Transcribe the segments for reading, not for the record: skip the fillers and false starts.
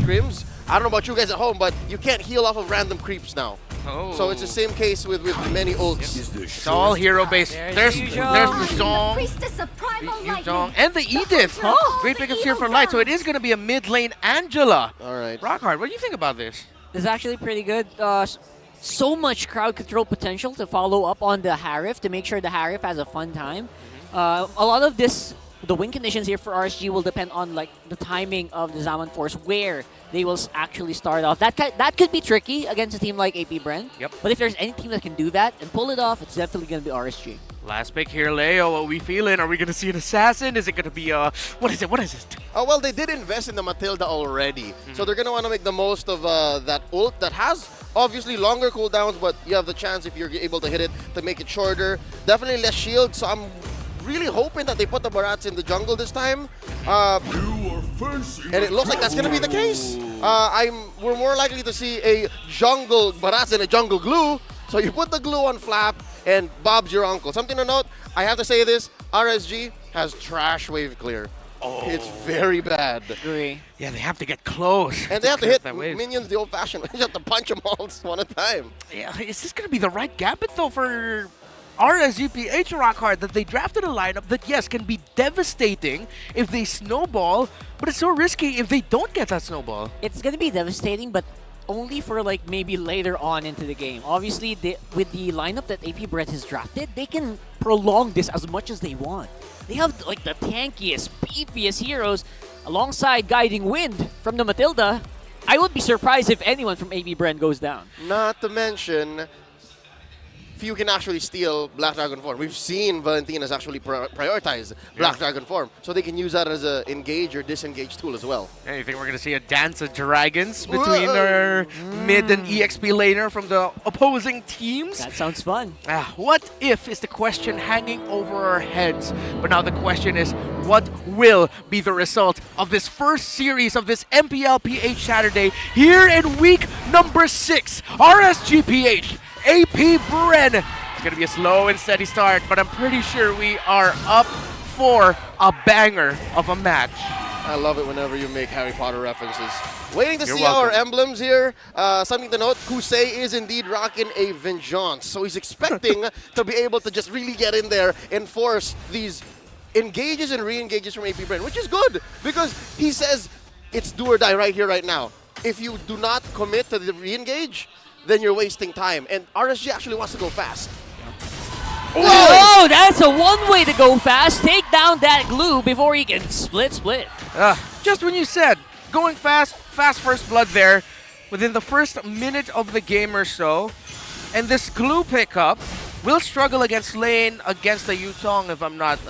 scrims. I don't know about you guys at home, but you can't heal off of random creeps now. Oh. So it's the same case with many ults. It's all hero-based. There's the Zong, and the Edith. Great pickups here for Light, so it is going to be a mid lane Angela. All right. Rockhard, what do you think about this? This is actually pretty good. So much crowd control potential to follow up on the Harif to make sure the Harif has a fun time. A lot of the win conditions here for RSG will depend on like the timing of the Zaman Force, where they will actually start off. That could be tricky against a team like AP BREN. Yep. But if there's any team that can do that and pull it off, it's definitely going to be RSG. Last pick here, Leo. What are we feeling? Are we going to see an assassin? Is it going to be what is it? What is it? Oh, well, they did invest in the Matilda already. So they're going to want to make the most of that ult that has obviously longer cooldowns, but you have the chance, if you're able to hit it, to make it shorter. Definitely less shield, so I'm really hoping that they put the Barats in the jungle this time. And it looks like that's going to be the case. We're more likely to see a jungle Barats and a jungle glue. So you put the glue on Flap, and Bob's your uncle. Something to note, I have to say this, RSG has trash wave clear. Oh. It's very bad. Agree. Yeah, they have to get close. And they have to hit minions the old-fashioned way. You have to punch them all one at a time. Yeah, is this going to be the right gambit, though, for RSG PH Rockhard, that they drafted a lineup that, yes, can be devastating if they snowball, but it's so risky if they don't get that snowball. It's going to be devastating, but only for like maybe later on into the game. Obviously, with the lineup that AP BREN has drafted, they can prolong this as much as they want. They have like the tankiest, beefiest heroes alongside Guiding Wind from the Matilda. I would be surprised if anyone from AP BREN goes down. Not to mention, few can actually steal Black Dragon form. We've seen Valentina's actually prioritize Black Dragon form, so they can use that as a engage or disengage tool as well. Yeah, you think we're going to see a dance of dragons between our mid and EXP laner from the opposing teams? That sounds fun. What if is the question hanging over our heads. But now the question is, what will be the result of this first series of this MPL PH Saturday here in week number 6? RSG PH, AP BREN. It's going to be a slow and steady start, but I'm pretty sure we are up for a banger of a match. I love it whenever you make Harry Potter references. Waiting to You're see welcome. our emblems here. Something to note, Kusei is indeed rocking a Vengeance. So he's expecting to be able to just really get in there and force these engages and re-engages from AP BREN, which is good because he says it's do or die right here, right now. If you do not commit to the re-engage, then you're wasting time. And RSG actually wants to go fast. Whoa, that's a one way to go fast. Take down that glue before he can split. Just when you said going fast first blood there within the first minute of the game or so. And this glue pickup will struggle against lane against the Yutong, if I'm not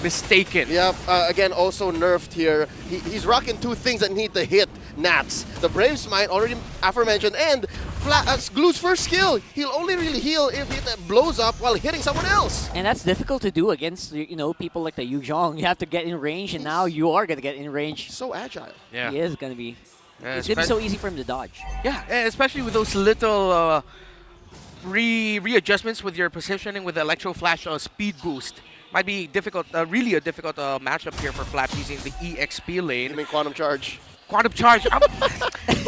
mistaken. Yep, again, also nerfed here. He's rocking two things that need to hit Nats. The Brave Smite, already aforementioned, and Glue's first skill. He'll only really heal if it blows up while hitting someone else. And that's difficult to do against, people like the Yuzhong. You have to get in range, and now you are going to get in range. So agile. Yeah. He is going to be. It's going to be so easy for him to dodge. Yeah, especially with those little readjustments with your positioning with the Electro Flash speed boost. Might be difficult, really a difficult matchup here for Flap using the EXP lane. You mean Quantum Charge? Quantum Charge.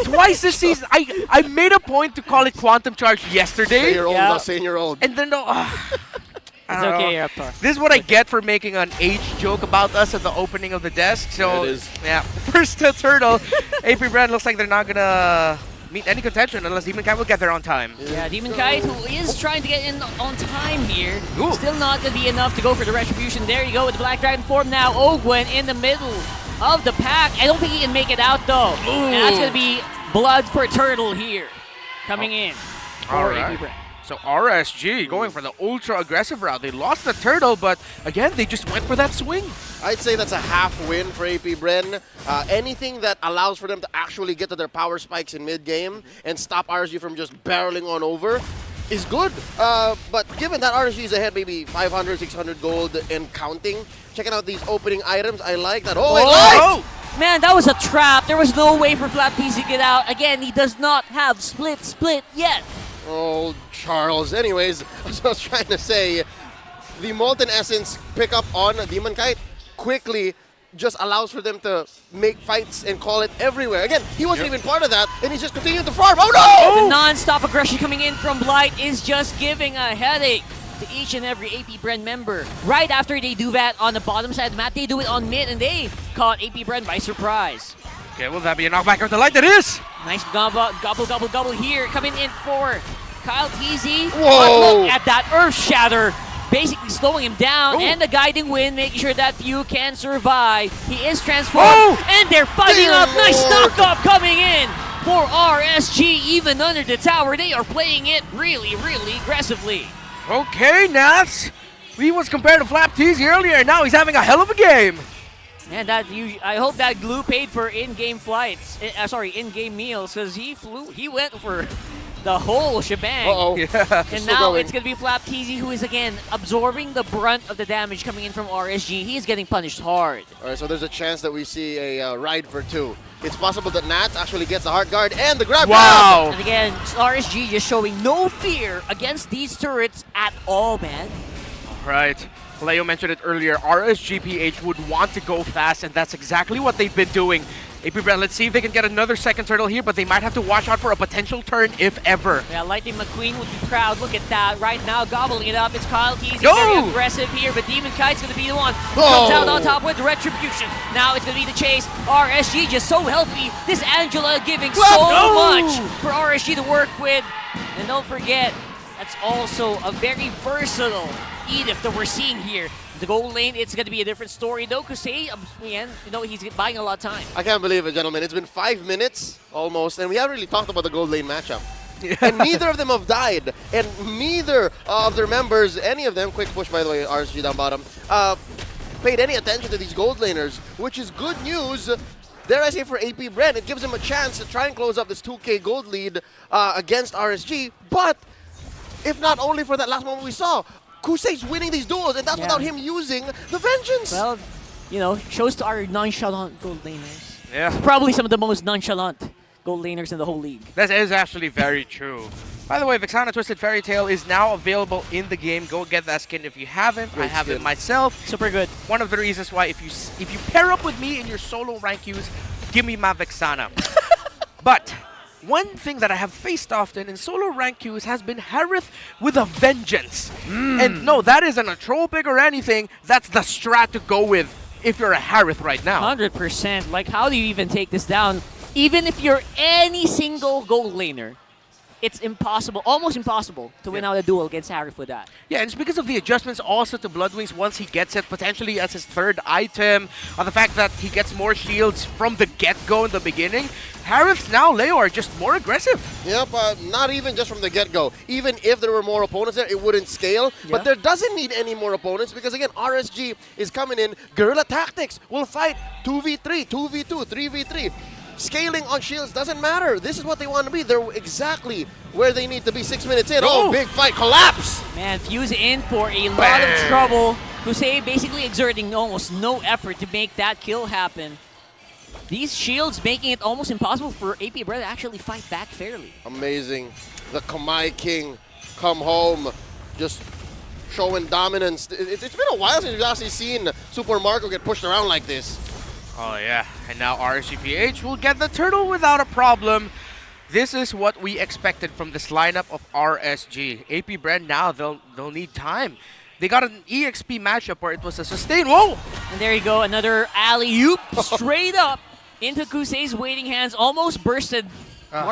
Twice this season. I made a point to call it Quantum Charge yesterday. Say you're old, saying you're old. And then, it's okay, Raptor. This is what I get for making an age joke about us at the opening of the desk. So, it is. Yeah, first turtle. AP BREN looks like they're not going to meet any contention unless Demon Kite will get there on time. Yeah, Demon Kite, who is trying to get in on time here. Ooh. Still not going to be enough to go for the Retribution. There you go with the Black Dragon form now. Ogwen in the middle of the pack. I don't think he can make it out, though. Ooh. And that's going to be blood for Turtle here. Coming in for AP BREN. So RSG going for the ultra aggressive route. They lost the turtle, but again, they just went for that swing. I'd say that's a half win for AP BREN. Anything that allows for them to actually get to their power spikes in mid-game and stop RSG from just barreling on over is good. But given that RSG is ahead maybe 500, 600 gold and counting, checking out these opening items, I like that. Oh! Man, that was a trap. There was no way for Flap TC to get out. Again, he does not have split yet. Oh, Charles. Anyways, as I was trying to say, the Molten Essence pickup on Demon Kite quickly just allows for them to make fights and call it everywhere. Again, he wasn't even part of that, and he's just continuing to farm. Oh no! The non-stop aggression coming in from Blight is just giving a headache to each and every AP BREN member. Right after they do that on the bottom side of the map, they do it on mid, and they caught AP BREN by surprise. Okay, will that be a knockback of the light? That is! Nice gobble here, coming in for Kyle TZ. Whoa! But look at that Earth Shatter, basically slowing him down, and the guiding wind, making sure that few can survive. He is transformed, and they're fighting up. Nice knock-up coming in for RSG, even under the tower. They are playing it really, really aggressively. Okay, Nats. He was compared to Flap Teasy earlier, and now he's having a hell of a game. And I hope that Glue paid for in-game flights, in-game meals, because he went for the whole shebang. Uh-oh. Yeah. And now it's going to be Flap Teasy who is again absorbing the brunt of the damage coming in from RSG. He is getting punished hard. All right, so there's a chance that we see a ride for 2. It's possible that Nats actually gets the heart guard and the grab. Wow. And again, RSG just showing no fear against these turrets at all, man. Right. Leo mentioned it earlier, RSGPH would want to go fast, and that's exactly what they've been doing. AP BREN, let's see if they can get another second turtle here, but they might have to watch out for a potential turn, if ever. Yeah, Lightning McQueen would be proud. Look at that. Right now, gobbling it up. It's Kyle Teasy, Go! very aggressive here, but Demon Kite's going to be the one who comes out on top with Retribution. Now it's going to be the chase. RSG just so healthy. This Angela giving so much for RSG to work with. And don't forget, that's also a very versatile Edith that we're seeing here. The gold lane, it's going to be a different story though, because he's buying a lot of time. I can't believe it, gentlemen. It's been 5 minutes almost, and we haven't really talked about the gold lane matchup. And neither of them have died, and neither of their members, any of them, quick push by the way, RSG down bottom, paid any attention to these gold laners, which is good news. Dare I say for AP BREN, it gives them a chance to try and close up this 2K gold lead against RSG, but if not only for that last moment we saw, Kusei's winning these duels, and that's without him using the Vengeance. Well, shows to our nonchalant gold laners. Yeah. Probably some of the most nonchalant gold laners in the whole league. That is actually very true. By the way, Vexana Twisted Fairy Tail is now available in the game. Go get that skin if you haven't. I have it myself. Super good. One of the reasons why if you pair up with me in your solo rank queues, give me my Vexana. But one thing that I have faced often in solo rank queues has been Harith with a Vengeance. And no, that isn't a troll pick or anything. That's the strat to go with if you're a Harith right now. 100%. Like, how do you even take this down? Even if you're any single gold laner, it's impossible, almost impossible, to win out a duel against Harith with that. Yeah, and it's because of the adjustments also to Bloodwings once he gets it, potentially as his third item, on the fact that he gets more shields from the get-go in the beginning. Harith now, Leo, are just more aggressive. Yep, not even just from the get-go. Even if there were more opponents there, it wouldn't scale. But there doesn't need any more opponents because, again, RSG is coming in. Guerrilla Tactics will fight 2v3, 2v2, 3v3. Scaling on shields doesn't matter. This is what they want to be. They're exactly where they need to be 6 minutes in. Oh, big fight, collapse! Man, Fuse in for a lot of trouble. Kusei basically exerting almost no effort to make that kill happen. These shields making it almost impossible for AP BREN to actually fight back fairly. Amazing. The Kamai King come home, just showing dominance. It's been a while since we've actually seen Super Marco get pushed around like this. Oh yeah, and now RSGPH will get the turtle without a problem. This is what we expected from this lineup of RSG. AP BREN now, they'll need time. They got an EXP matchup where it was a sustain. Whoa! And there you go, another alley-oop straight up into Kusei's waiting hands. Almost bursted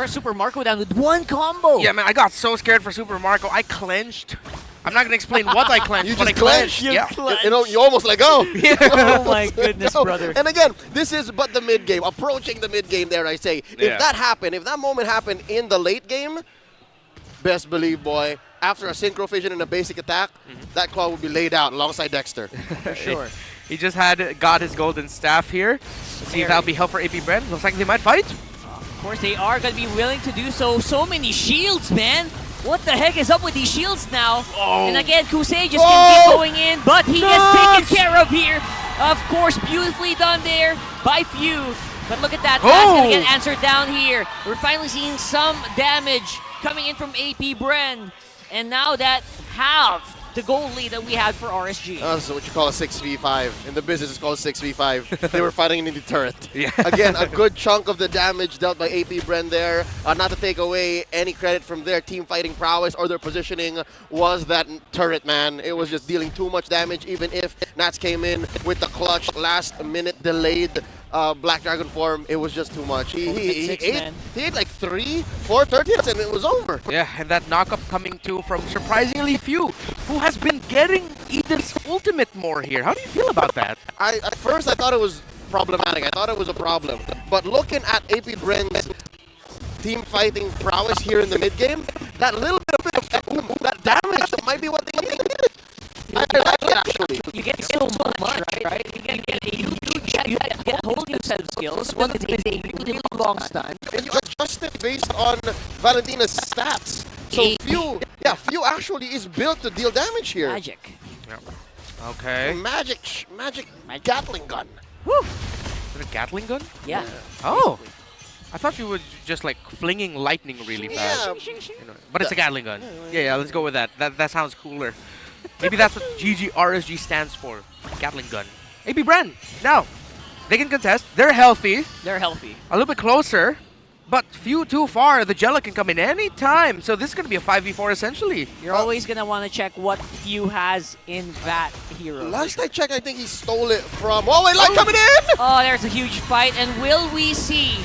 Super Marco down with one combo. Yeah, man, I got so scared for Super Marco. I clenched. I'm not gonna explain what I clenched, You but I just clenched. clenched. You almost let go. Oh my goodness, brother. And again, this is but the mid game, approaching the mid game there, I say. If that happened, if that moment happened in the late game, best believe, boy, after a synchro fission and a basic attack, that claw would be laid out alongside Dexter. For sure. He just got his golden staff here. Let's see if that'll be help for AP BREN. Looks like they might fight. Of course, they are going to be willing to do so. So many shields, man. What the heck is up with these shields now? And again, Kusei just can keep going in, but he gets taken care of here. Of course, beautifully done there by Few. But look at that, that's going to get answered down here. We're finally seeing some damage coming in from AP BREN. And now that halved the goal lead that we had for RSG. This is what you call a 6v5. In the business, it's called 6v5. They were fighting in the turret. Yeah. Again, a good chunk of the damage dealt by AP BREN there. Not to take away any credit from their team fighting prowess or their positioning, was that turret, man. It was just dealing too much damage, even if Nats came in with the clutch last-minute delayed Black Dragon form. It was just too much. He ate like 3-4 turret hits and it was over. Yeah, and that knockup coming too from surprisingly few, who has been getting Eden's ultimate more here. How do you feel about that? At first, I thought it was problematic. I thought it was a problem. But looking at AP BREN's team fighting prowess here in the mid game, that little bit of that damage, that might be what they needed. I like it actually. You get so much, right? You get a huge, you get a whole new set of skills. One is a really long stun. And you adjust it based on Valentina's stats. So few actually is built to deal damage here. Magic. Yeah. Okay. Magic Gatling gun. Woo! Is it a Gatling gun? Yeah. Oh! I thought you were just like flinging lightning really fast. Yeah. You know, but it's a Gatling gun. Yeah, let's go with that. That sounds cooler. Maybe that's what RSG stands for. Gatling gun. AP BREN, now, they can contest. They're healthy. They're healthy. A little bit closer. But few too far. The Jella can come in any time. So this is going to be a 5v4 essentially. You're always going to want to check what Few has in that hero. Last I checked, I think he stole it from... Oh, wait, light coming in! Oh, there's a huge fight. And will we see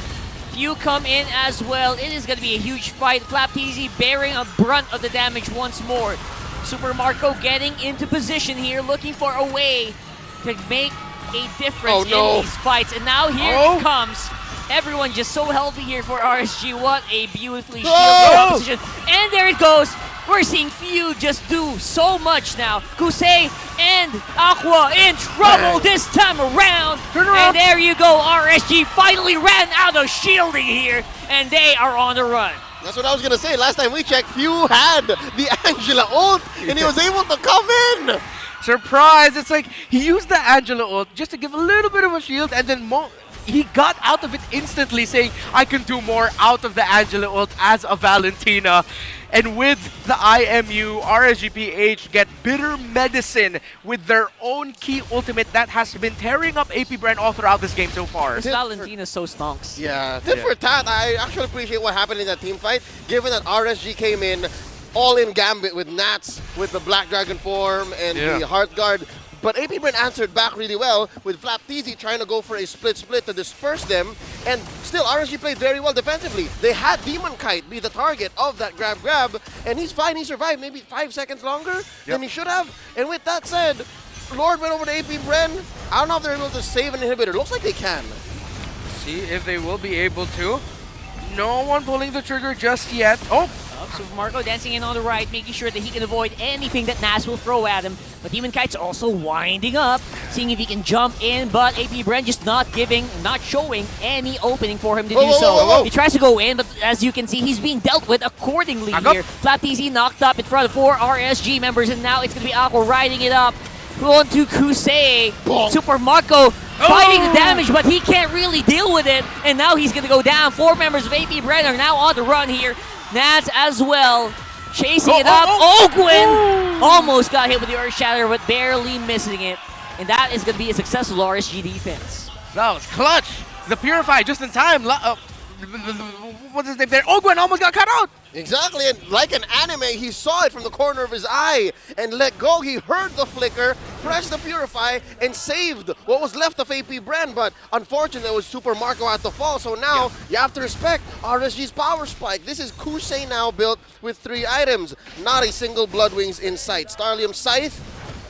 Few come in as well? It is going to be a huge fight. FlapTZ bearing a brunt of the damage once more. Super Marco getting into position here, looking for a way to make a difference in these fights. And now here it comes. Everyone just so healthy here for RSG. What a beautifully shielded position. And there it goes. We're seeing Few just do so much now. Kusei and Aqua in trouble this time around. And there you go. RSG finally ran out of shielding here. And they are on the run. That's what I was going to say. Last time we checked, Few had the Angela ult, and he was able to come in. Surprise! It's like he used the Angela ult just to give a little bit of a shield, and then he got out of it instantly, saying, I can do more out of the Angela ult as a Valentina. And with the IMU, RSG PH get bitter medicine with their own key ultimate that has been tearing up AP BREN all throughout this game so far. This Valentina so stonks. Yeah, for tat, I actually appreciate what happened in that team fight, given that RSG came in all in Gambit with Nats, with the Black Dragon form and the Heart Guard. But AP BREN answered back really well with FlapTZ trying to go for a split to disperse them, and still RSG played very well defensively. They had Demon Kite be the target of that grab, and he's fine. He survived maybe 5 seconds longer than he should have. And with that said, Lord went over to AP BREN. I don't know if they're able to save an inhibitor. Looks like they can. See if they will be able to. No one pulling the trigger just yet. Oh! Super Marco dancing in on the right, making sure that he can avoid anything that Nas will throw at him. But Demon Kite's also winding up, seeing if he can jump in, but AP BREN just not showing any opening for him to do so. He tries to go in, but as you can see, he's being dealt with accordingly here. FlapTZ knocked up in front of 4 RSG members, and now it's going to be Aqua riding it up. Going to Kusei. Super Marco fighting the damage, but he can't really deal with it. And now he's going to go down. 4 members of AP BREN are now on the run here. Nats as well, chasing it up. Ogwin almost got hit with the Earth Shatter, but barely missing it. And that is going to be a successful RSG defense. That was clutch. The Purify just in time. What's his name there? Ogwin almost got cut out. Exactly, and like an anime, he saw it from the corner of his eye and let go. He heard the flicker, pressed the Purify, and saved what was left of AP BREN. But unfortunately, it was Super Marco at the fall. So now you have to respect RSG's power spike. This is Kusei now built with 3 items. Not a single Blood Wings in sight. Starlium Scythe,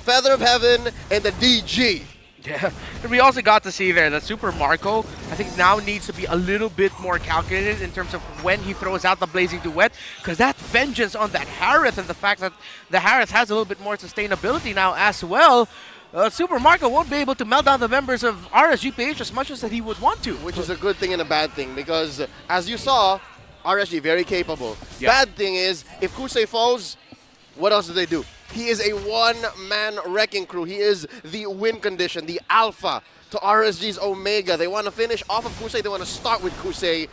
Feather of Heaven, and the DG. Yeah, and we also got to see there that Super Marco, I think now needs to be a little bit more calculated in terms of when he throws out the Blazing Duet, because that vengeance on that Harith and the fact that the Harith has a little bit more sustainability now as well, Super Marco won't be able to melt down the members of RSG PH as much as that he would want to. Which is a good thing and a bad thing, because as you saw, RSG very capable. Bad thing is, if Kusei falls, what else do they do? He is a one-man wrecking crew. He is the win condition, the alpha to RSG's Omega. They want to finish off of Kusei. They want to start with Kusei.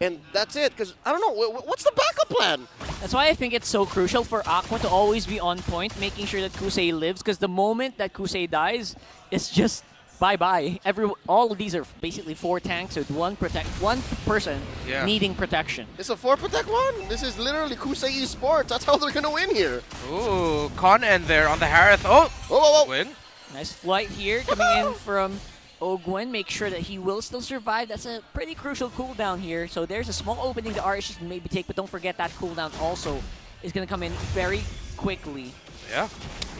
And that's it. Because, I don't know, what's the backup plan? That's why I think it's so crucial for Aqua to always be on point, making sure that Kusei lives, because the moment that Kusei dies, it's just bye-bye. All of these are basically 4 tanks with one person needing protection. It's a 4 protect 1. This is literally Kusei eSports. That's how they're gonna win here. Ooh, con end there on the Harith. Oh, Whoa. win. Nice flight here coming in from Ogwen. Make sure that he will still survive. That's a pretty crucial cooldown here. So there's a small opening the RSG can maybe take, but don't forget that cooldown also is going to come in very quickly. Yeah.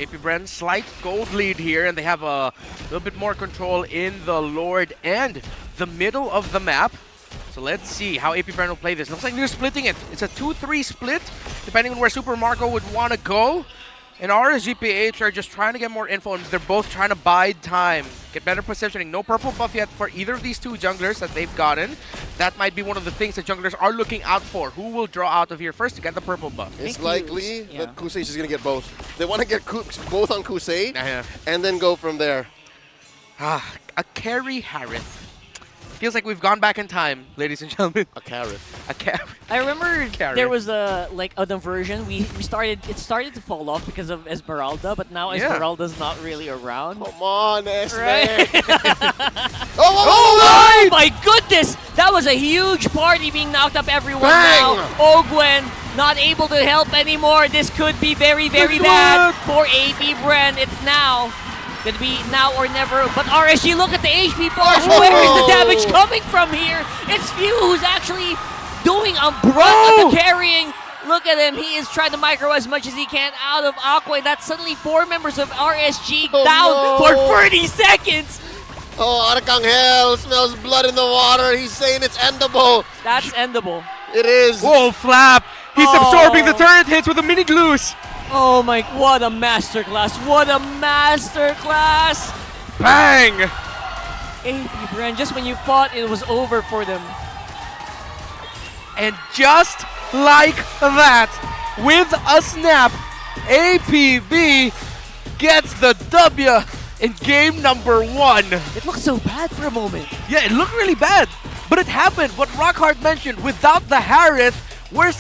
AP BREN, slight gold lead here, and they have a little bit more control in the Lord and the middle of the map. So let's see how AP BREN will play this. Looks like they're splitting it. It's a 2-3 split, depending on where Super Marco would want to go. And RSG PH are just trying to get more info, and they're both trying to bide time, get better positioning. No purple buff yet for either of these two junglers that they've gotten. That might be one of the things that junglers are looking out for. Who will draw out of here first to get the purple buff? It's likely that Kusei is just gonna get both. They want to get both on Kusei, Yeah. and then go from there. A carry Harith. Feels like we've gone back in time, ladies and gentlemen. A carrot. A carry. I remember Carry. there was a other version. It started to fall off because of Esmeralda, but now Esmeralda's not really around. Come on, Esme. Right? Oh, Oh my goodness! That was a huge party being knocked up everyone Bang! now. Ogwen not able to help anymore. This could be very, very bad for AP BREN. It's now. Gonna be now or never. But RSG, look at the HP bars. Oh! Where is the damage coming from here? It's Few who's actually doing a brunt of the carrying. Look at him. He is trying to micro as much as he can out of Aqua. That's suddenly 4 members of RSG down for 30 seconds. Oh, Arcangel smells blood in the water. He's saying it's endable. That's endable. It is. Whoa, Flap! He's absorbing the turret hits with a mini gloose. Oh my, what a masterclass. What a masterclass. Bang! AP BREN, just when you thought it was over for them. And just like that, with a snap, APB gets the W in game number 1. It looked so bad for a moment. Yeah, it looked really bad, but it happened. What Rockhard mentioned, without the Harith, where's